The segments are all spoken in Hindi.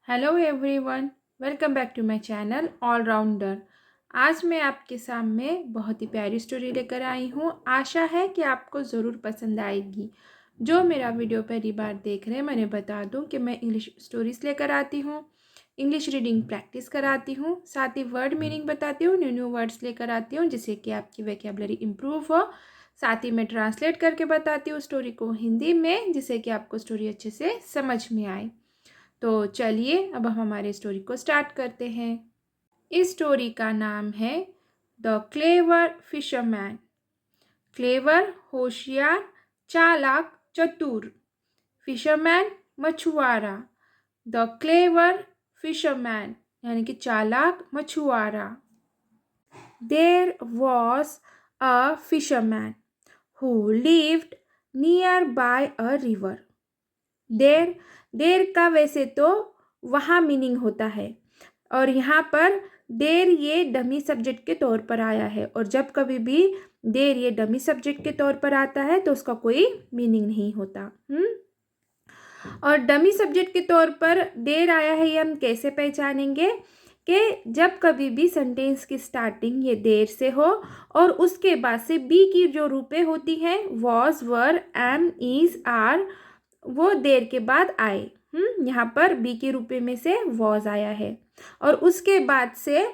Hello everyone, welcome back to my channel allrounder. आज मैं आपके सामने बहुत ही प्यारी स्टोरी लेकर आई हूँ। आशा है कि आपको ज़रूर पसंद आएगी। जो मेरा वीडियो पहली बार देख रहे हैं, मैंने बता दूँ कि मैं इंग्लिश स्टोरीज़ लेकर आती हूँ, इंग्लिश रीडिंग प्रैक्टिस कराती हूँ, साथ ही वर्ड मीनिंग बताती हूँ, न्यू न्यू वर्ड्स लेकर आती हूँ जिससे कि आपकी वोकैबुलरी इम्प्रूव हो। साथ ही मैं ट्रांसलेट करके बताती हूँ स्टोरी को हिंदी में, जिससे कि आपको स्टोरी अच्छे से समझ में आए। तो चलिए अब हम हमारे स्टोरी को स्टार्ट करते हैं। इस स्टोरी का नाम है द क्लेवर फिशरमैन। क्लेवर होशियार, चालाक, चतुर। फिशरमैन मछुआरा। द क्लेवर फिशरमैन यानी कि चालाक मछुआरा। There was a fisherman who lived near by a river. देर देर का वैसे तो वहाँ मीनिंग होता है और यहाँ पर देर ये डमी सब्जेक्ट के तौर पर आया है, और जब कभी भी देर ये डमी सब्जेक्ट के तौर पर आता है तो उसका कोई मीनिंग नहीं होता। और डमी सब्जेक्ट के तौर पर देर आया है, ये हम कैसे पहचानेंगे कि जब कभी भी सेंटेंस की स्टार्टिंग ये देर से हो और उसके बाद से बी की जो रूपें होती हैं was, were, am, is, are, वो देर के बाद आए। यहाँ पर बी के रूपे में से वॉज आया है और उसके बाद से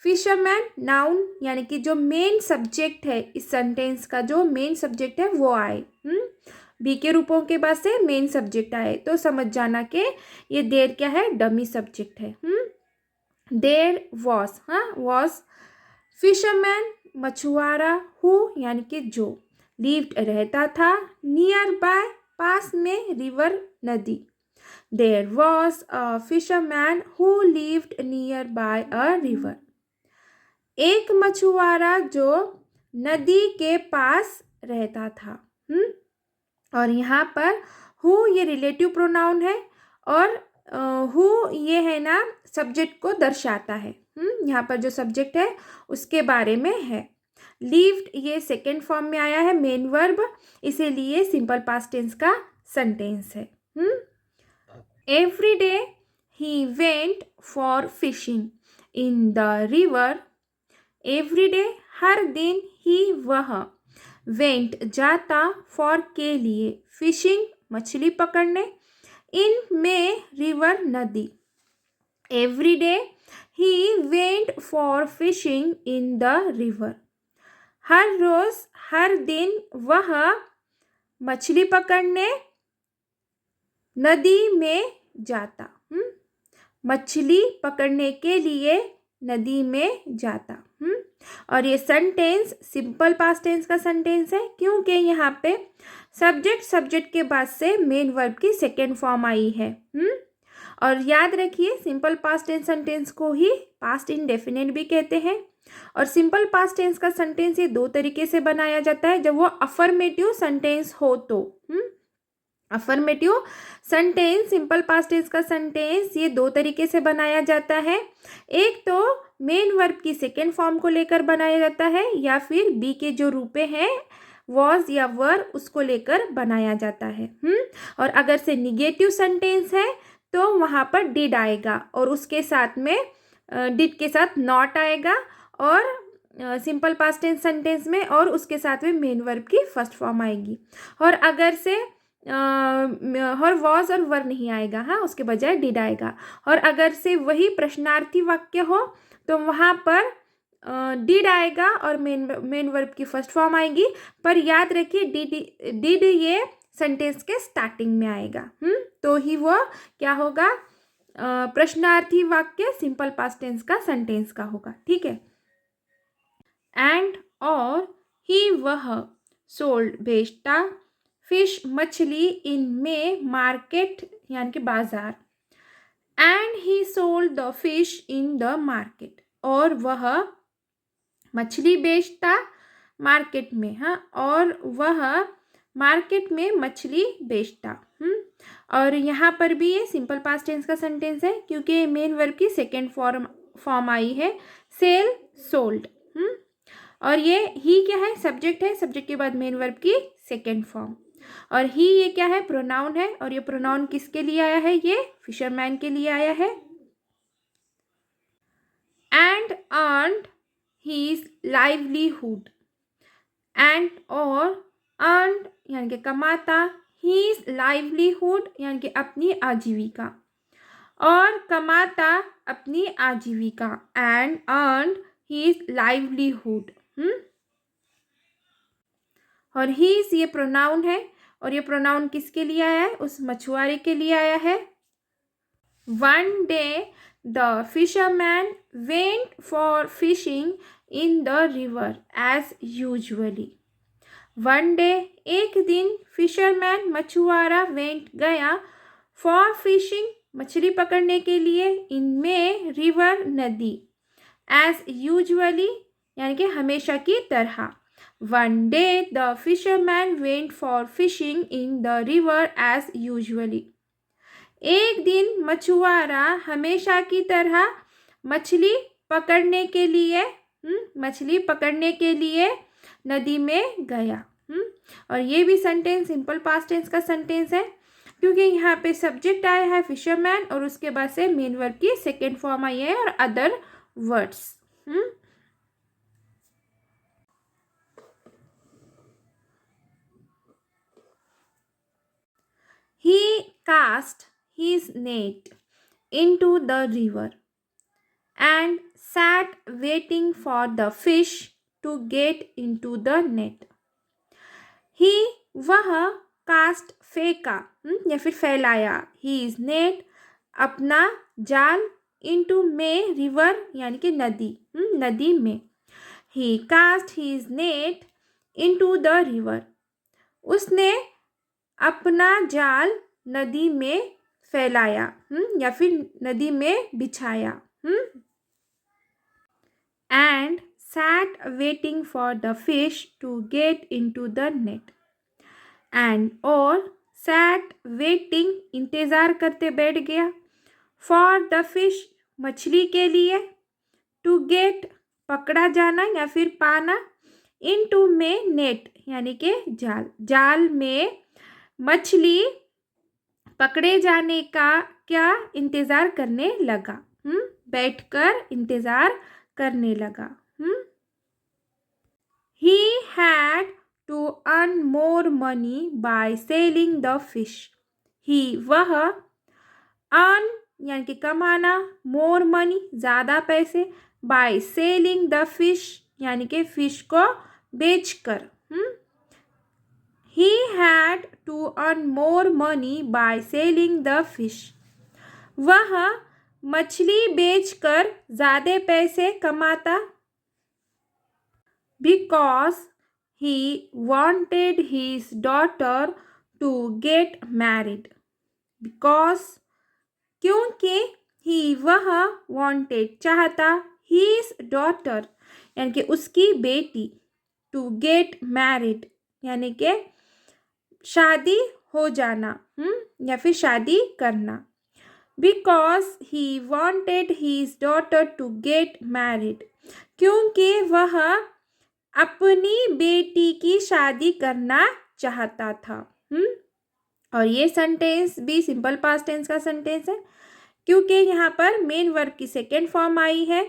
फिशरमैन नाउन यानी कि जो मेन सब्जेक्ट है, इस सेंटेंस का जो मेन सब्जेक्ट है वो आए। बी के रूपों के बाद से मेन सब्जेक्ट आए तो समझ जाना कि ये देर क्या है, डमी सब्जेक्ट है। देर वॉज, वॉज फिशरमैन मछुआरा, हु यानी कि जो, लिव्ड रहता था, नियर बाय पास में, रिवर नदी। There was a fisherman who lived near by a river. एक मछुआरा जो नदी के पास रहता था। और यहाँ पर हु ये रिलेटिव प्रोनाउन है और हु ये है ना सब्जेक्ट को दर्शाता है। यहाँ पर जो सब्जेक्ट है उसके बारे में है। लिव्ड ये सेकेंड फॉर्म में आया है, मेन वर्ब, इसीलिए सिंपल पास्ट टेंस का सेंटेंस है। Every day he went for fishing in the river. Every day हर दिन ही वह, वेंट जाता, फॉर के लिए, फिशिंग मछली पकड़ने, इन में रिवर नदी। Every day he went for fishing in the river. हर रोज हर दिन वह मछली पकड़ने नदी में जाता। मछली पकड़ने के लिए नदी में जाता। और ये सेंटेंस सिंपल पास्ट टेंस का सेंटेंस है क्योंकि यहाँ पे सब्जेक्ट के बाद से मेन वर्ब की सेकेंड फॉर्म आई है। और याद रखिए सिंपल पास्ट टेंस सेंटेंस को ही पास्ट इंडेफिनिट भी कहते हैं। और सिंपल पास्ट टेंस का सेंटेंस ये दो तरीके से बनाया जाता है जब वो अफर्मेटिव सेंटेंस हो तो। Affirmative sentence, simple past tense का सेंटेंस ये दो तरीके से बनाया जाता है। एक तो मेन वर्ब की सेकेंड फॉर्म को लेकर बनाया जाता है या फिर बी के जो रूपे हैं वॉज या वर उसको लेकर बनाया जाता है। और अगर से निगेटिव सेंटेंस है तो वहाँ पर डिड आएगा और उसके साथ में डिड के साथ नॉट आएगा, और सिंपल पास्ट टेंस सेंटेंस में और उसके साथ में मेन वर्ब की फर्स्ट फॉर्म आएगी। और अगर से और वॉज और वर नहीं आएगा, उसके बजाय डिड आएगा। और अगर से वही प्रश्नार्थी वाक्य हो तो वहाँ पर डिड आएगा और मेन वर्ब की फर्स्ट फॉर्म आएगी। पर याद रखिए डिड ये सेंटेंस के स्टार्टिंग में आएगा। तो ही वो क्या होगा, प्रश्नार्थी वाक्य सिंपल पास्ट टेंस का सेंटेंस का होगा। ठीक है। एंड और ही वह सोल्ड बेचता, फिश मछली, इन में मार्केट यानी कि बाजार। And he sold the fish in the market, और वह मछली बेचता मार्केट में, और वह मार्केट में मछली बेचता। और यहाँ पर भी ये सिंपल पास्ट टेंस का सेंटेंस है क्योंकि मेन वर्ब की सेकेंड फॉर्म आई है, सेल, सोल्ड। और ये ही क्या है, सब्जेक्ट है, सब्जेक्ट के बाद मेन वर्ब की सेकेंड फॉर्म। और ही ये क्या है, प्रोनाउन है, और ये प्रोनाउन किसके लिए आया है, ये फिशरमैन के लिए आया है। And earned his livelihood, and और अर्नड यानी कि कमाता, हीज लाइवलीहुड यानी कि अपनी आजीविका, और कमाता अपनी आजीविका, एंड अर्नड हीज लाइवलीहुड। और हीज ये प्रोनाउन है, और ये प्रोनाउन किसके लिए आया है, उस मछुआरे के लिए आया है। One day the fisherman went for fishing in the river as usually. One day एक दिन, फिशरमैन मछुआरा, वेंट गया, फॉर फिशिंग मछली पकड़ने के लिए, इनमें रिवर नदी, एज यूजुअली यानी कि हमेशा की तरह। One day the fisherman went for fishing in the river as usually. एक दिन मछुआरा हमेशा की तरह मछली पकड़ने के लिए नदी में गया। और ये भी सेंटेंस सिंपल पास्ट टेंस का सेंटेंस है, क्योंकि यहाँ पे सब्जेक्ट आया है फिशरमैन और उसके बाद से मेन वर्ब की सेकेंड फॉर्म आई है और other words. He cast his net into the river and sat waiting for the fish to get into the net. He वह, कास्ट फेंका या फिर फैलाया, his net अपना जाल, into में रिवर यानी कि नदी में। He cast his net into the river, उसने अपना जाल नदी में फैलाया या फिर नदी में बिछाया। And sat waiting for the fish to get into the net. And और सैट वेटिंग इंतज़ार करते बैठ गया, फॉर द फिश मछली के लिए, टू गेट पकड़ा जाना या फिर पाना, इनटू में नेट यानी कि जाल में मछली पकड़े जाने का क्या इंतज़ार करने लगा, बैठकर इंतज़ार करने लगा। He had to earn more money by selling the fish. He वह, earn यानी कि कमाना, more money ज़्यादा पैसे, by selling the fish यानी कि फिश को बेचकर। He had to earn more money by selling the fish. वह मछली बेचकर ज़्यादा पैसे कमाता। Because he wanted his daughter to get married. Because क्योंकि he वह, wanted चाहता, his daughter यानी कि उसकी बेटी, to get married यानी कि शादी हो जाना या फिर शादी करना। Because he wanted his daughter to get married, क्योंकि वह अपनी बेटी की शादी करना चाहता था। और ये सेंटेंस भी सिंपल पास्ट टेंस का सेंटेंस है, क्योंकि यहाँ पर मेन वर्ब की सेकेंड फॉर्म आई है।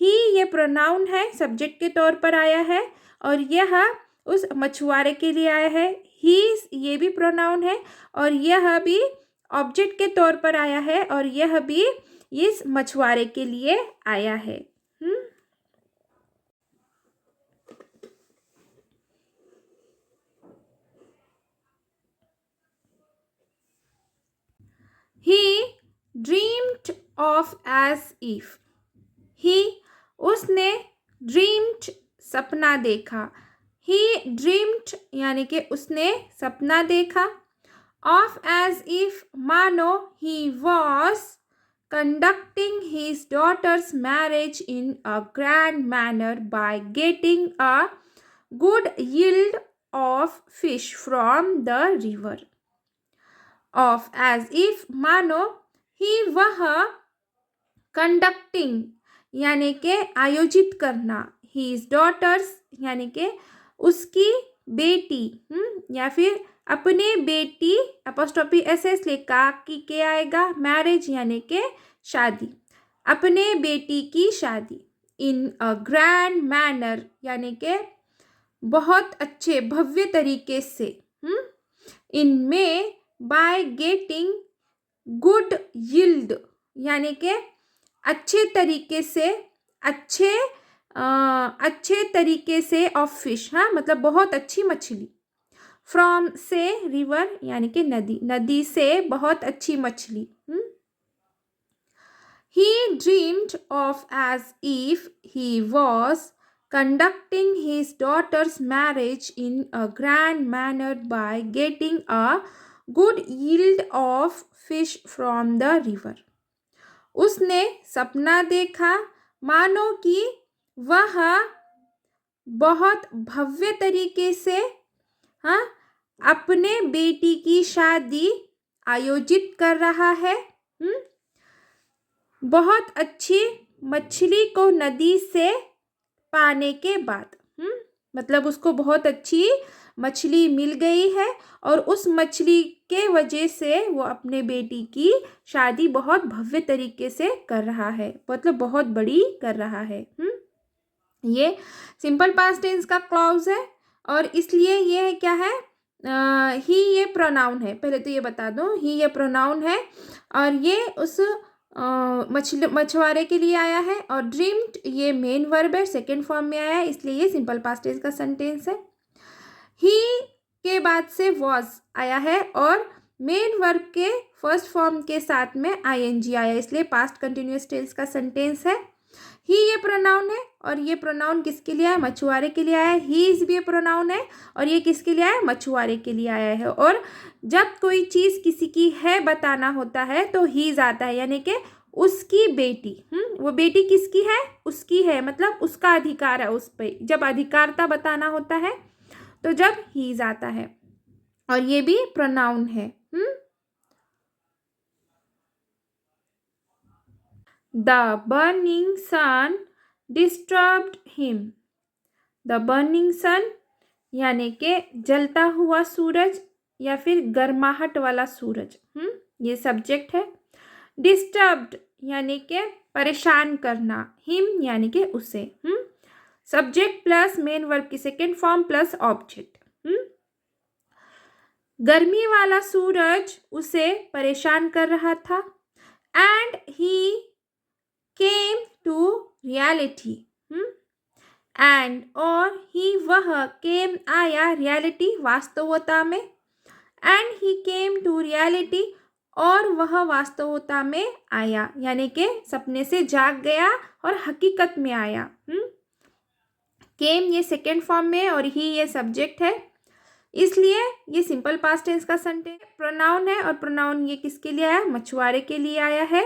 ही ये प्रोनाउन है, सब्जेक्ट के तौर पर आया है, और यह उस मछुआरे के लिए आया है। ही ये भी प्रोनाउन है, और यह भी ऑब्जेक्ट के तौर पर आया है, और यह भी इस मछुआरे के लिए आया है। He dreamed of as if. He उसने, dreamed सपना देखा। He dreamed यानी कि उसने सपना देखा, of as if मानो he was conducting his daughter's marriage in a grand manner by getting a good yield of fish from the river. Of as if मानो, ही वह, conducting यानी कि आयोजित करना, his daughters यानी कि उसकी बेटी या फिर अपने बेटी अपोस्ट्रोफी एस एस लिखा कि के आएगा मैरिज यानी के शादी, अपने बेटी की शादी। इन अ ग्रैंड मैनर यानी के बहुत अच्छे भव्य तरीके से। इनमें बाय गेटिंग गुड यील्ड यानी के अच्छे तरीके से, अच्छे तरीके से ऑफ फिश, हाँ मतलब बहुत अच्छी मछली। फ्रॉम से रिवर यानी कि नदी, नदी से बहुत अच्छी मछली। He dreamed of as if he was conducting his daughter's marriage in a grand manner by getting a good yield of fish from the river. उसने सपना देखा मानो कि वह बहुत भव्य तरीके से, हाँ, अपने बेटी की शादी आयोजित कर रहा है। बहुत अच्छी मछली को नदी से पाने के बाद, मतलब उसको बहुत अच्छी मछली मिल गई है और उस मछली के वजह से वो अपने बेटी की शादी बहुत भव्य तरीके से कर रहा है, मतलब बहुत बड़ी कर रहा है। ये सिंपल पास्ट टेंस का क्लॉज है और इसलिए ये क्या है, ही ये प्रोनाउन है। पहले तो ये बता दो, ही ये प्रोनाउन है और ये उस मछुआरे के लिए आया है। और ड्रीम्ड ये मेन वर्ब है, सेकेंड फॉर्म में आया है, इसलिए ये सिंपल पास्ट टेंस का सेंटेंस है। ही के बाद से वॉज आया है और मेन वर्ब के फर्स्ट फॉर्म के साथ में आईएनजी आया, इसलिए पास्ट कंटिन्यूअस टेंस का सेंटेंस है। ही ये प्रोनाउन है और ये प्रोनाउन किसके लिए आया, मछुआरे के लिए आया है। ही इज भी प्रोनाउन है और ये किसके लिए आया, मछुआरे के लिए आया है। और जब कोई चीज़ किसी की है बताना होता है तो ही आता है, यानी कि उसकी बेटी। वो बेटी किसकी है, उसकी है, मतलब उसका अधिकार है उस पर। जब अधिकारता बताना होता है तो जब ही आता है और ये भी प्रोनाउन है। The burning sun disturbed him. The burning sun यानी के जलता हुआ सूरज या फिर गर्माहट वाला सूरज, ये सब्जेक्ट है। डिस्टर्ब्ड यानी के परेशान करना, हिम यानी के उसे, सब्जेक्ट प्लस मेन वर्ब की सेकेंड फॉर्म प्लस ऑब्जेक्ट। गर्मी वाला सूरज उसे परेशान कर रहा था। And he came to reality, and और ही वह, केम आया, रियलिटी वास्तवता में। And he came to reality और वह वास्तवता में आया, यानी कि सपने से जाग गया और हकीकत में आया। केम ये सेकेंड फॉर्म में और ही ये सब्जेक्ट है, इसलिए ये सिंपल पास्ट टेंस का सेंटेंस प्रोनाउन है और प्रोनाउन ये किसके लिए आया, मछुआरे के लिए आया है।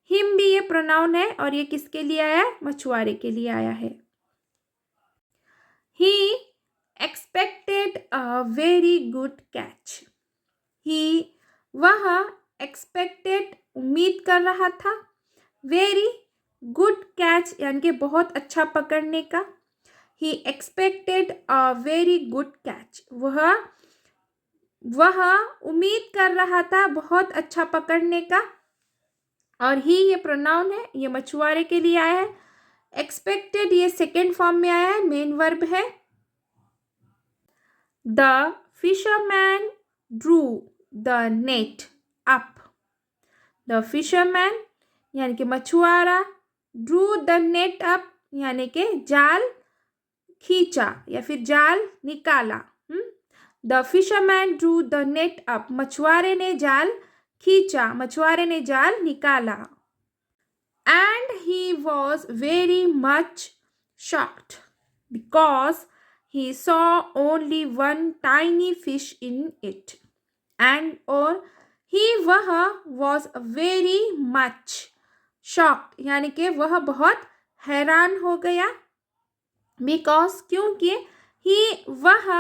हिम भी ये प्रोनाउन है और ये किसके लिए आया, मछुआरे के लिए आया है। He expected a very good catch. He वह expected उम्मीद कर रहा था, very good catch यानी कि बहुत अच्छा पकड़ने का। He expected a very good catch. वह उम्मीद कर रहा था बहुत अच्छा पकड़ने का। और ही ये प्रोनाउन है, ये मछुआरे के लिए आया है। एक्सपेक्टेड ये सेकेंड फॉर्म में आया है, मेन वर्ब है। The fisherman Drew the net up. The fisherman यानी कि मछुआरा, ड्रू द नेट अप यानी कि जाल खींचा या फिर जाल निकाला। The fisherman Drew the net up, मछुआरे ने जाल खींचा, मछुआरे ने जाल निकाला। And he was very much shocked because he saw only one tiny fish in it. And और he वह was very much shocked यानी कि वह बहुत हैरान हो गया। because क्योंकि he वह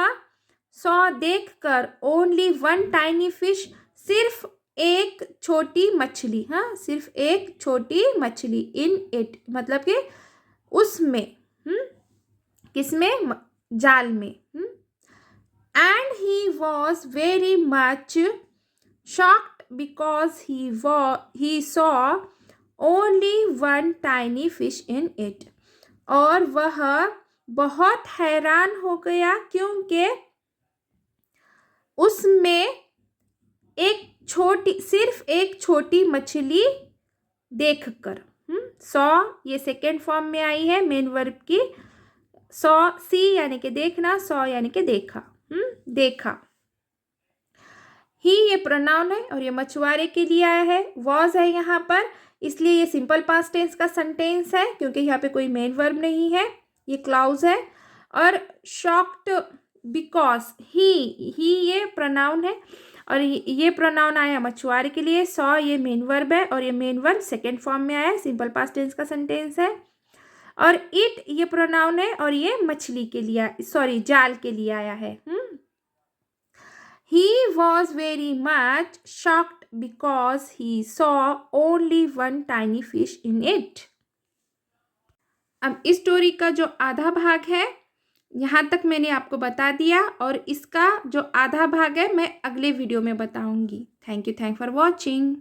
saw देखकर only one tiny fish सिर्फ एक छोटी मछली, हाँ सिर्फ एक छोटी मछली, इन इट मतलब कि उसमें, किसमें, जाल में। and he was very much shocked because he saw only one tiny fish in it. और वह बहुत हैरान हो गया क्योंकि उसमें सिर्फ एक छोटी मछली देखकर। सॉ ये सेकेंड फॉर्म में आई है मेन वर्ब की। सॉ सी यानी कि देखना, सॉ यानी कि देखा। देखा। ही ये प्रोनाउन है और ये मछुआरे के लिए आया है। वॉज है यहाँ पर, इसलिए ये सिंपल पास्ट टेंस का सेंटेंस है क्योंकि यहाँ पे कोई मेन वर्ब नहीं है, ये क्लाउज है। और शॉक्ड बिकॉज ही ये प्रोनाउन है और ये प्रोनाउन आया मछुआरे के लिए। सॉ ये मेन वर्ब है और ये मेन वर्ब सेकेंड फॉर्म में आया है, सिंपल पास्ट टेंस का सेंटेंस है। और इट ये प्रोनाउन है और ये मछली के लिए, सॉरी जाल के लिए आया है। He was very much shocked because he saw only one tiny fish in it. अब इस स्टोरी का जो आधा भाग है यहाँ तक मैंने आपको बता दिया और इसका जो आधा भाग है मैं अगले वीडियो में बताऊंगी। Thank you for watching.